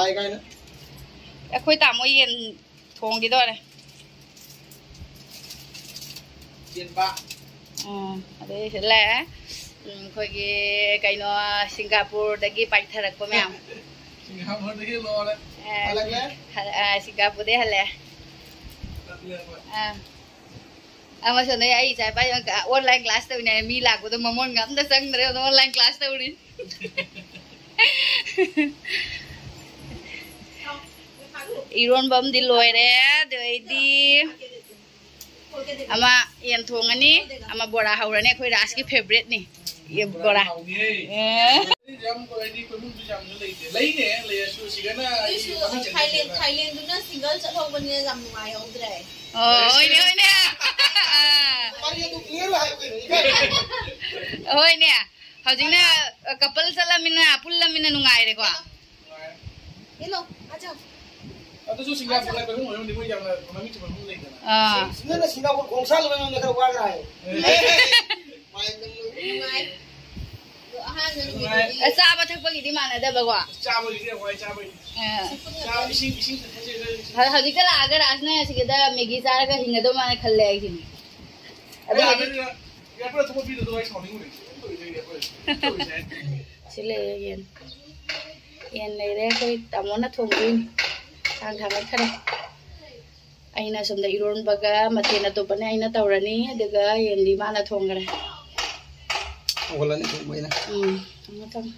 Lai cái nữa. Khôi tạm mỗi yên thùng gì đó này. Yên bạ. Đây sẽ là khôi cái nó Singapore đã ghi bạch thật của mẹ. Singapore đấy lo đấy. Singapore đấy hả? Ama sana ya ai saya bayang ka online class tu ni mila ko tu mamon ngam dah sang dari online class tu ni. Iron bom di loy re, di ama yang thong ani ama bora haura ni koi ras ki favorite ni. Ye bora. Jam ko ini ko mun jam lei ne le su sigana Thailand tu na single chat hong bani jam nuai hong dre. Ôi nè ôi nè hầu chính là couple sala mina pulla mina nungai re kwa hello acha atau su Singapore lai ko mo ni mo jam na mami chuma mo lei na sina Singapore kongsal lo memang nekar wa rai main nuai sa ba thak bagi di mana da ba kwa cha mo ni ko cha mo cha ising hầu chính là agar asna sih kita Maggi cara ka hinga do mana khalle ai sini abi ya pura tu mo video do ai shouting mo sile yen này đấy tôi tamo na thong din thang thang khare aina somda iron baga matena to bane aina tawrani daga yen di mana thong gare wala ni ko mai na thong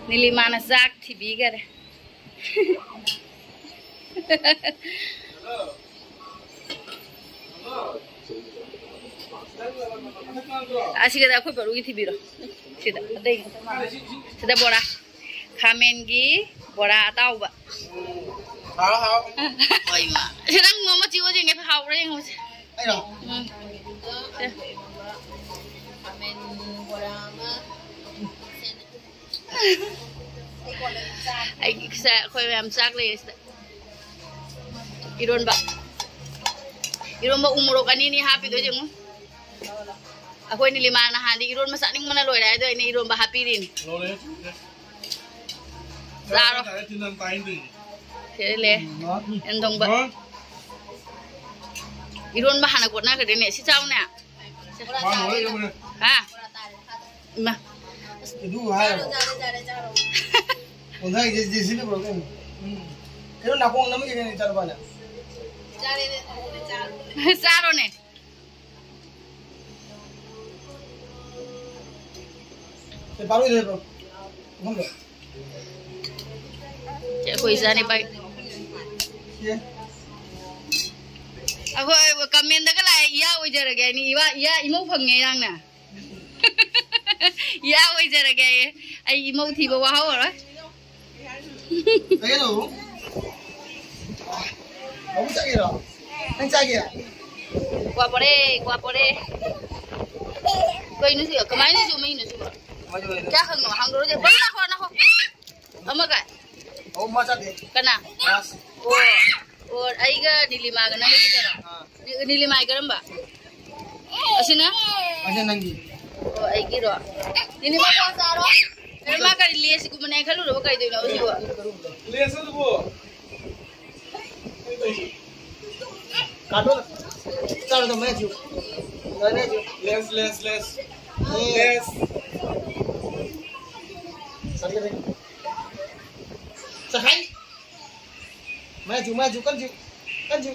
Nili mana zak TV gare Asik ada aku baru TV ro sida adai sida bora khamen gi bora atau ba hao oi ma sedang ngomong jiwa je nge hao re ngomong ai rồi amen bora ma ai sa khoi làm sak le iron ba umuro kanini happy do jeng aku ini 5 na hadi iron masak ning mana loy dai do ini iron ba happy rin lo le Zaro tin nan tain đi le endong ba iron ba hana kot na ka ne si chau ne ha ma itu hai udah di sini bro kan itu napong namu jadi ni cara banyak Zaro ne baru itu bro không được chạy khôi ra này bay aku comment dah kalau iya wajar gaya ni iya imu pengen yang na iya wajar gaya ai imu tiba wahau rồi thấy đâu không chạy kìa anh chạy kìa qua bore quay nữa gì cái máy này chụp mình nữa chụp chắc không nó hàng đồ gì bắn nó không ama kai oh masa deh kana mas oh ai ga nilima ga nang kita nilima ga ramba asina aja nangi oh ai gi ro nilima ko saro nilima ka liesi ku mane khalu ro kai doina usi wa liesi du bo kato chalo to मैं जो les Sahai, maju kan ju,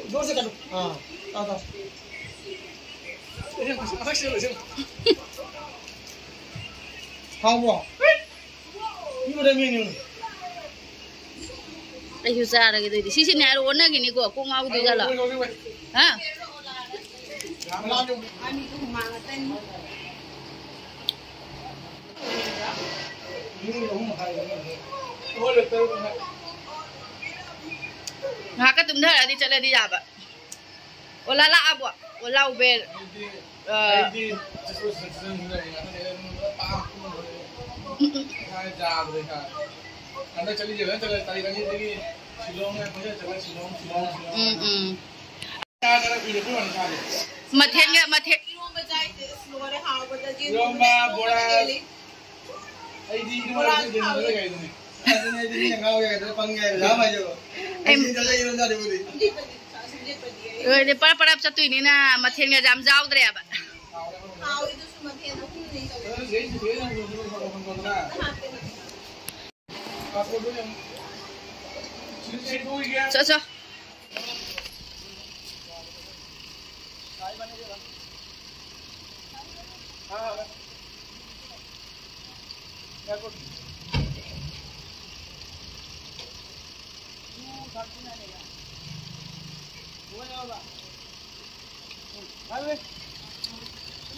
dua se kadu, tahu. Kau mau? Ini udah minum. Ayo cara gitu di sini ada warna gini gua, aku ngau di jalan. Hah? Haka tum dhara di chala di jaba. Ola la abwa, ola uber. Anda चली जाएगा चले तारीख नहीं देगी शिलोंग में मुझे चला शिलोंग क्या करा वीडियो को बना ले मथे Roma bora. Ai di ni bora din na lagay ni. Ano na din yung gawa kaya pangyay lama jo. Ay dala yun na din budi. De para sa tuin ni na mathen nga jam jaw dre ba. So so.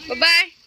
Bye bye.